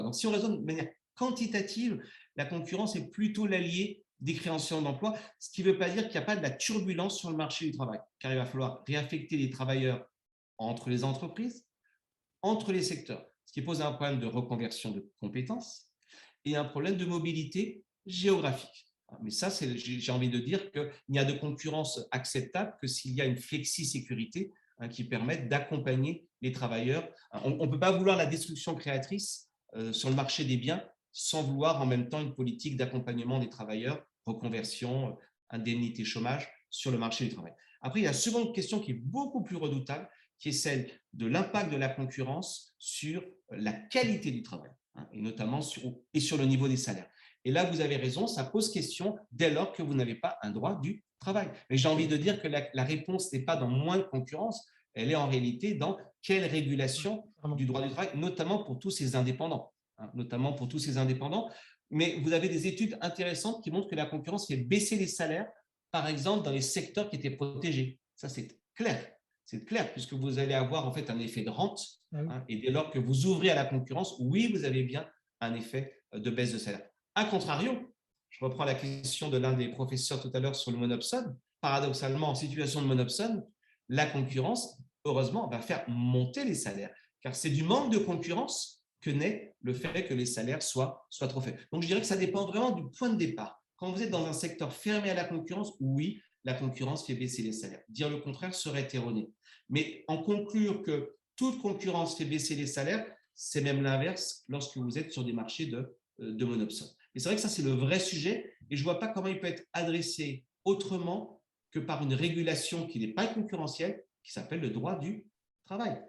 Donc, si on raisonne de manière quantitative, la concurrence est plutôt l'allié des créations d'emplois, ce qui ne veut pas dire qu'il n'y a pas de la turbulence sur le marché du travail, car il va falloir réaffecter les travailleurs entre les entreprises, entre les secteurs, ce qui pose un problème de reconversion de compétences et un problème de mobilité géographique. Mais ça, j'ai envie de dire qu'il n'y a de concurrence acceptable que s'il y a une flexi-sécurité qui permette d'accompagner les travailleurs. On ne peut pas vouloir la destruction créatrice sur le marché des biens sans vouloir en même temps une politique d'accompagnement des travailleurs, reconversion, indemnité chômage sur le marché du travail. Après, il y a une seconde question qui est beaucoup plus redoutable, qui est celle de l'impact de la concurrence sur la qualité du travail, et notamment sur le niveau des salaires. Et là, vous avez raison, ça pose question dès lors que vous n'avez pas un droit du travail. Mais j'ai envie de dire que la réponse n'est pas dans moins de concurrence, elle est en réalité dans quelle régulation du droit du travail, notamment pour tous ces indépendants. Notamment pour tous ces indépendants. Mais vous avez des études intéressantes qui montrent que la concurrence fait baisser les salaires, par exemple, dans les secteurs qui étaient protégés. Ça, c'est clair. C'est clair, puisque vous allez avoir en fait un effet de rente. Et dès lors que vous ouvrez à la concurrence, oui, vous avez bien un effet de baisse de salaire. A contrario, je reprends la question de l'un des professeurs tout à l'heure sur le monopsone. Paradoxalement, en situation de monopsone, la concurrence, heureusement, va faire monter les salaires, car c'est du manque de concurrence que naît le fait que les salaires soient trop faibles. Donc, je dirais que ça dépend vraiment du point de départ. Quand vous êtes dans un secteur fermé à la concurrence, oui, la concurrence fait baisser les salaires. Dire le contraire serait erroné. Mais en conclure que toute concurrence fait baisser les salaires, c'est même l'inverse lorsque vous êtes sur des marchés de monopsone. Et c'est vrai que ça, c'est le vrai sujet et je ne vois pas comment il peut être adressé autrement que par une régulation qui n'est pas concurrentielle, qui s'appelle le droit du travail.